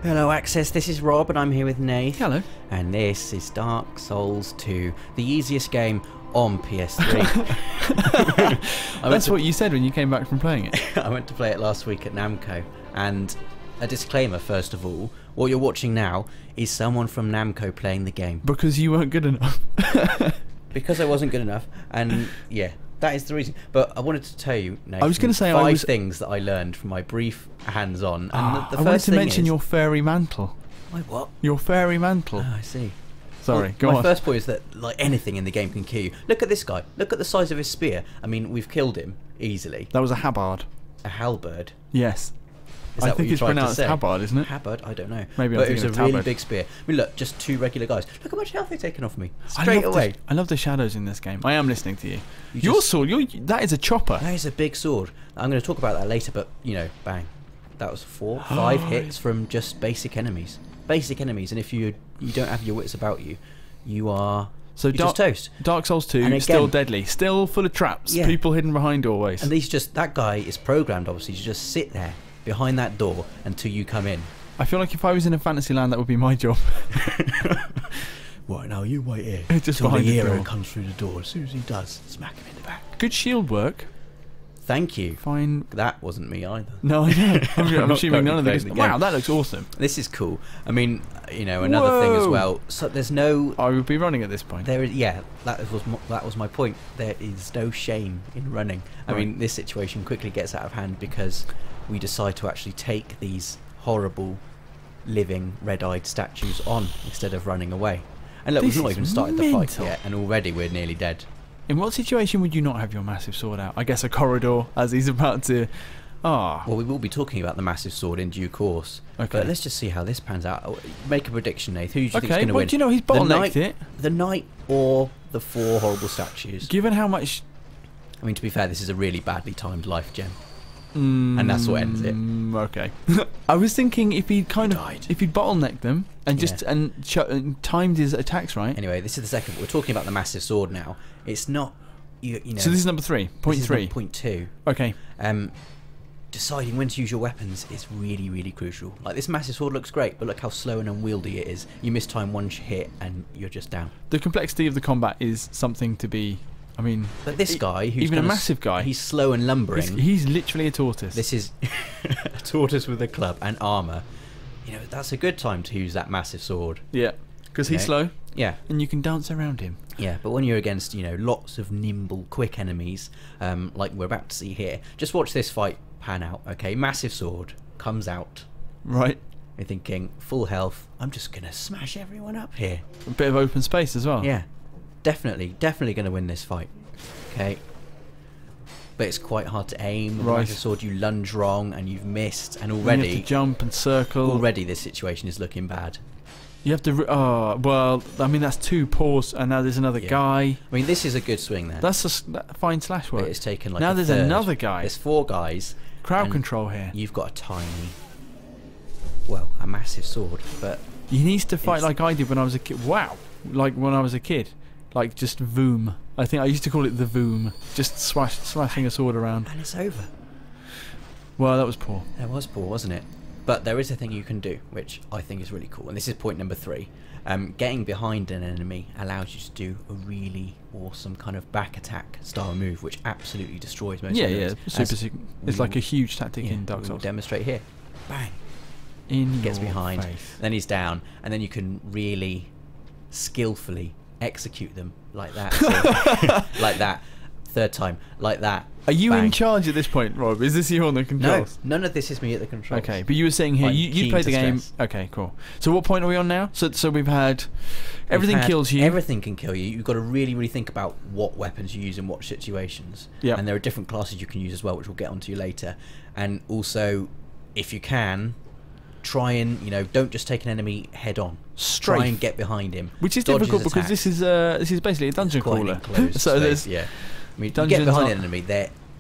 Hello Access, this is Rob and I'm here with Nath. Hello. And this is Dark Souls 2, the easiest game on PS3. That's what you said when you came back from playing it. I went to play it last week at Namco, and a disclaimer first of all, what you're watching now is someone from Namco playing the game. Because you weren't good enough. Because I wasn't good enough, and yeah, that is the reason. But I wanted to tell you, Nathan, I was going to say five things that I learned from my brief hands-on. And the I first wanted to thing mention is, your fairy mantle. my what? Your fairy mantle. Oh, I see. Sorry, Well, go on. My first point is that like anything in the game can kill you. Look at this guy. Look at the size of his spear. I mean, we've killed him easily. That was a habard. A halberd. Yes. Is I that what think you it's tried to pronounced say? habard, isn't it? Haberd? I don't know. Maybe I'm but it was thinking a of really tabard. big spear. I mean, look, just two regular guys. Look how much health they've taken off me. I Straight love away. I love the shadows in this game. I am listening to you. You Your just- sword, that is a chopper. That is a big sword. I'm going to talk about that later, but you know, bang. That was 5 hits from just basic enemies. Basic enemies, and if you don't have your wits about you, you are you're just toast. Dark Souls 2, And still again- deadly, still full of traps, Yeah. people hidden behind doorways. And that guy is programmed obviously to just sit there behind that door until you come in. I feel like if I was in a fantasy land, that would be my job. Right, now you wait here Just till the behind the hero door. comes through the door. As soon as he does, smack him in the back. Good shield work. Thank you. Fine. That wasn't me either. No, I know. I'm not assuming none of playing these. the Wow, game. that looks awesome. This is cool. I mean, you know, another thing as Whoa. well. So there's no I would be running at this point. there is that was my point. There is no shame in running. I Right. mean, this situation quickly gets out of hand because we decide to actually take these horrible living red-eyed statues on instead of running away. And look, This we've not is even started the fight mental. yet, and already we're nearly dead. In what situation would you not have your massive sword out? I guess a corridor, as he's about to... Ah. Well, we will be talking about the massive sword in due course. Okay. But let's just see how this pans out. Make a prediction, Nath. Who do you think's Okay, going to well, win? do you know, he's The bottlenecked knight- it. The knight or the 4 horrible statues? Given how much... I mean, to be fair, this is a really badly timed life gem. And that's what ends it. Okay. I was thinking if he'd died. if he'd bottlenecked them and Yeah. just and timed his attacks right. Anyway, this is the second. We're talking about the massive sword now. It's not, you know. So this is number 3. Point this is 3. not point 2. Okay. Deciding when to use your weapons is really, really crucial. Like, this massive sword looks great, but look how slow and unwieldy it is. You miss time one hit and you're just down. The complexity of the combat is something to be... I mean... But this guy, who's even a gonna massive guy... he's slow and lumbering. He's literally a tortoise. This is a tortoise with a club and armour. You know, that's a good time to use that massive sword. Yeah. Because he's Okay. slow Yeah. and you can dance around him. Yeah, but when you're against, you know, lots of nimble, quick enemies, like we're about to see here, just watch this fight pan out, okay? Massive sword comes out. Right. You're thinking, full health, I'm just going to smash everyone up here. A bit of open space as well. Yeah, definitely going to win this fight. Okay? But it's quite hard to aim. With a Right. massive sword, you lunge wrong and you've missed, and And you have already, to jump and circle. already this situation is looking bad. You have to... Oh, well, I mean, that's 2 paws and now there's another Yeah. guy. I mean, this is a good swing there. That's fine slash But work. it's taken like Now a there's third. another guy. There's 4 guys. Crowd and control here. You've got a tiny, well, a massive sword, but He needs to fight It's- like I did when I was a kid. Wow. Like when I was a kid. Like just voom. I think I used to call it the voom. Just slashing a sword around. and it's over. Well, that was poor. It was poor, wasn't it? But there is a thing you can do, which I think is really cool, and this is point number 3. Getting behind an enemy allows you to do a really awesome kind of back attack style move, which absolutely destroys most Yeah, enemies. yeah. As It's like a huge tactic yeah, in Dark we will Souls. demonstrate here. Bang. In Gets your behind, face. then he's down, and then you can really skillfully execute them like that. So, like that. Third time, like that. Are you in Bang. charge at this point, Rob? Is this you on the No, controls? none of this is me at the controls. Okay, but you were saying here, I'm you keen played to the game. stress. Okay, cool. So what point are we on now? So we've had everything We've had kills you. Everything can kill you. You've got to really, really think about what weapons you use in what situations. Yeah. And there are different classes you can use as well, which we'll get onto later. And also, if you can, try and, you know, don't just take an enemy head on. Try Strafe. and get behind him. Which is Dodge his difficult because attacks. this is basically a dungeon Quite an crawler. enclosed So space, there's yeah. I mean, you dungeons get behind are- an enemy,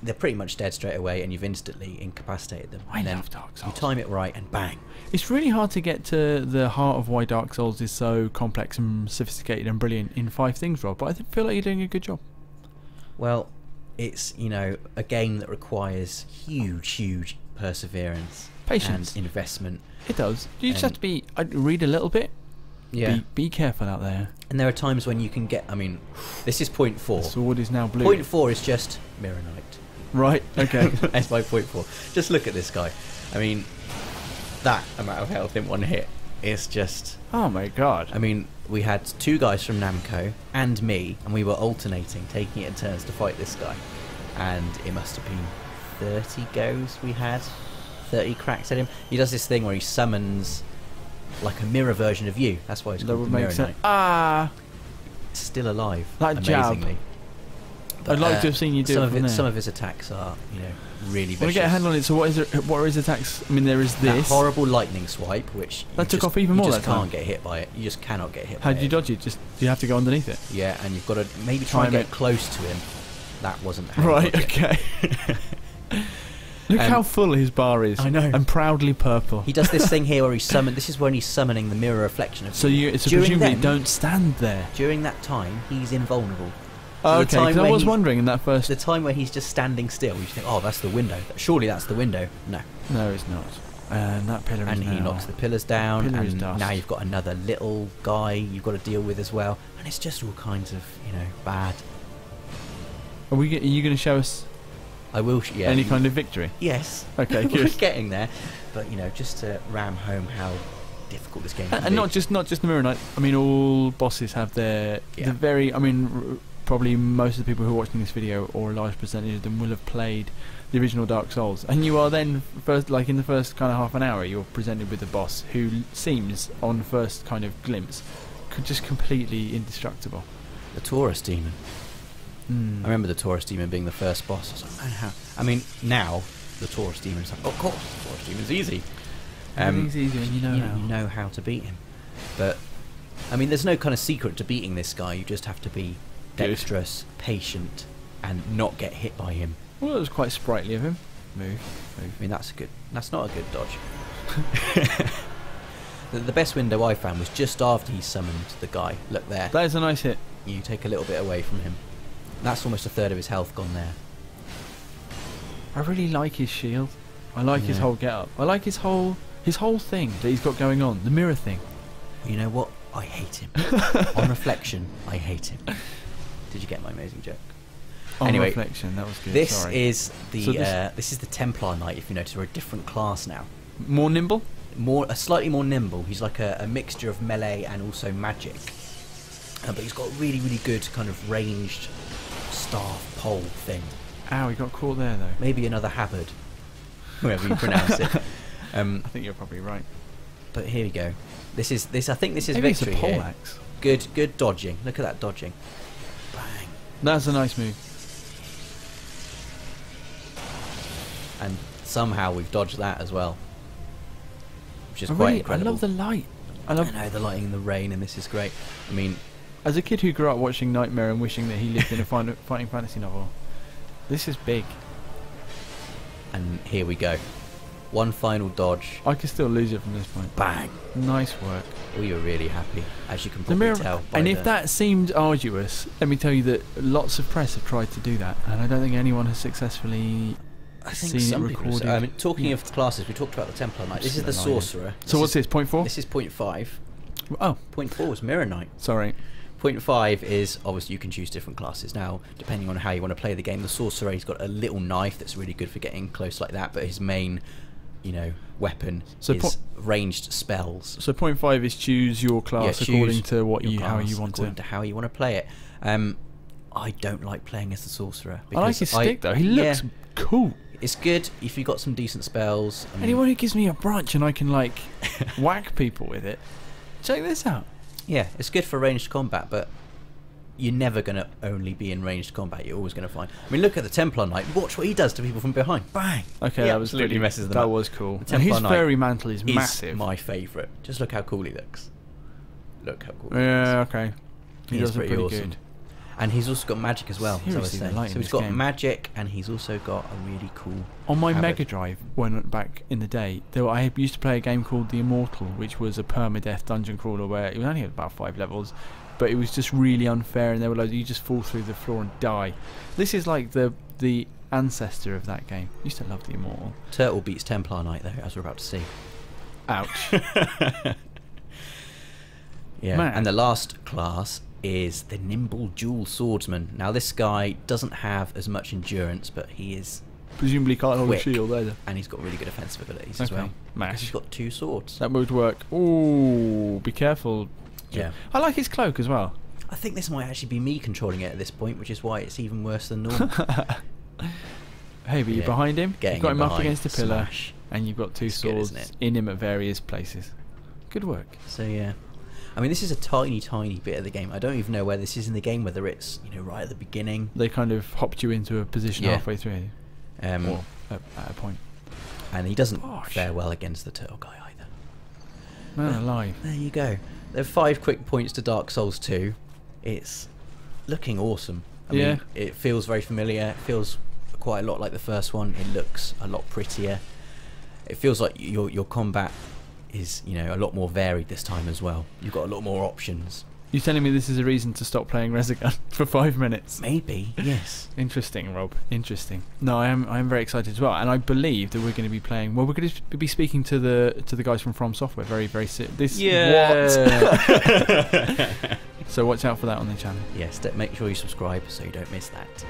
they're pretty much dead straight away, and you've instantly incapacitated them. I and then love Dark you Souls. time it right, and bang. It's really hard to get to the heart of why Dark Souls is so complex and sophisticated and brilliant in 5 things, Rob. But I feel like you're doing a good job. Well, it's, you know, a game that requires huge perseverance Patience. and investment. It does. You just And- have to be. I'd read a little bit. Yeah. Be careful out there. And there are times when you can get. I mean, this is point 4. The sword is now blue. Point 4 is just Mirror Knight. Right. Okay. That's my point 4. Just look at this guy. I mean, that amount of health in one hit is just. Oh my god. I mean, we had 2 guys from Namco and me, and we were alternating, taking it in turns to fight this guy. And it must have been 30 goes we had, 30 cracks at him. He does this thing where he summons like a mirror version of you. That's why it's That called would the make Mirror sense. Knight. Ah. Still alive, That jab. amazingly. I'd like to have seen you do some it of from there. Some of his attacks are, really vicious. I want to get a handle on it. So what are his attacks? I mean, there is That this. horrible lightning swipe, which you That took just- off even more You just that time. can't get hit by it. You just cannot get hit. How by do you it. dodge it? Just do you have to go underneath it? Yeah, and you've got to maybe try and Time get it. close to him. That wasn't how you Right. dodge it. Okay. Look how full his bar is. I know. And proudly purple. He does this thing here where this is when he's summoning the mirror reflection of So you. you. So During presumably then- don't stand there. During that time, he's invulnerable. Oh, the okay. time 'Cause I when was he's- wondering in that first. The time where he's just standing still, you think, oh, that's the window. Surely that's the window. No. No, it's not. And that pillar And is he now. knocks the pillars down, Pillar is and dust. now you've got another little guy you've got to deal with as well. And it's just all kinds of, bad. Are you going to show us I will, yeah. any kind of victory? Yes. Okay, We're good. getting there. But, just to ram home how difficult this game can And be. not just the Mirror Knight. I mean, all bosses have their Yeah. the very. I mean, probably most of the people who are watching this video, or a large percentage of them, will have played the original Dark Souls. And you are then first, like in the first kind of half an hour, you're presented with a boss who seems, on first kind of glimpse, just completely indestructible. The Taurus Demon. Mm. I remember the Taurus Demon being the first boss. I was like, man, how? I mean, now the Taurus Demon is like, of course, the Taurus Demon's easy. Everything's easy when you know how. You know how to beat him. But I mean, there's no kind of secret to beating this guy. You just have to be Good. dexterous, patient, and not get hit by him. Well, it was quite sprightly of him. Move. I mean, that's not a good dodge. The best window I found was just after he summoned the guy. Look there. That is a nice hit. You take a little bit away from him. That's almost a third of his health gone there. I really like his shield. I like his Yeah. whole get-up. I like his whole thing that he's got going on. The mirror thing. You know what? I hate him. On reflection, I hate him. Did you get my amazing joke? On Anyway, reflection, that was good. This Sorry. is the So this is the Templar Knight. If you notice, we're a different class now. More nimble. Slightly more nimble. He's like a mixture of melee and also magic. But he's got a really, really good kind of ranged staff pole thing. Ow, he got caught there though. Maybe another habard, whoever you pronounce it. I think you're probably right. But here we go. I think this is Maybe it's a victory pole here. axe. Good dodging. Look at that dodging. Bang. That's a nice move. And somehow we've dodged that as well, which is I quite incredible. love the light. I know the lighting and the rain, and this is great. I mean, As a kid who grew up watching Nightmare and wishing that he lived in a fighting fantasy novel, this is big. and here we go. One final dodge. I could still lose it from this point. Bang. Nice work. We were really happy, as you can The probably mirror, tell. By and the- if that seemed arduous, let me tell you that lots of press have tried to do that, and I don't think anyone has successfully I think seen it some people. recorded. I mean, talking Yeah. of classes, we talked about the Templar Knight. This is the Just lying. Sorcerer. So what's this? Point 4? This is point 5. Oh, Point 4 is Mirror Knight. sorry. Point 5 is obviously you can choose different classes now depending on how you want to play the game. The Sorcerer, he's got a little knife that's really good for getting close like that, but his main, weapon So is ranged spells. So point 5 is choose your class choose according to what your how class you want according to. to how you want to play it. I don't like playing as the Sorcerer. I like his stick though. He looks cool. It's good if you've got some decent spells. I mean, Anyone who gives me a branch and I can like whack people with it, check this out. yeah, it's good for ranged combat, but you're never going to only be in ranged combat. You're always going to find. I mean, look at the Templar Knight. Watch what he does to people from behind. Bang. Okay, He that was absolutely pretty, messes them that up. was cool. The And his Templar Knight fairy mantle is Is massive. my favourite. Just look how cool he looks. Look how cool. Yeah, okay. He He is does look pretty pretty awesome. good. And he's also got magic as well. As I was Seriously, the saying. light So in he's this got game. magic, and he's also got a really cool. On my habit. Mega Drive, when back in the day, I used to play a game called The Immortal, which was a permadeath dungeon crawler where it was only about 5 levels, but it was just really unfair, and there were loads. You just fall through the floor and die. This is like the ancestor of that game. Used to love the Immortal. Turtle beats Templar Knight though, as we're about to see. Ouch. Yeah, Man. and the last class is the Nimble Dual Swordsman. Now this guy doesn't have as much endurance, but he is, Presumably can't hold a Quick. shield either. and he's got really good offensive abilities as Okay. well. Mash. He's got 2 swords. That would work. Ooh, be careful. Yeah. I like his cloak as well. I think this might actually be me controlling it at this point, which is why it's even worse than normal. Hey, but you're Yeah. behind him. Getting You've got him up behind, against a pillar, smash. and you've got 2 It's good, swords isn't it? in him at various places. Good work. So yeah, I mean this is a tiny bit of the game. I don't even know where this is in the game, whether it's right at the beginning. They kind of hopped you into a position Yeah. halfway through, Um, or at a point. and he doesn't Gosh. fare well against the turtle guy either. Man alive. There you go. There are 5 quick points to Dark Souls 2. It's looking awesome. I Yeah. mean, it feels very familiar. It feels quite a lot like the first one. It looks a lot prettier. It feels like your combat is a lot more varied this time as well. You've got a lot more options. You're telling me this is a reason to stop playing Resogun for 5 minutes? Maybe, yes. Interesting, Rob. Interesting. No, I am very excited as well, and I believe that we're going to be playing. Well, we're going to be speaking to the guys from Software very, very soon. What? So watch out for that on the channel. Yes, make sure you subscribe so you don't miss that.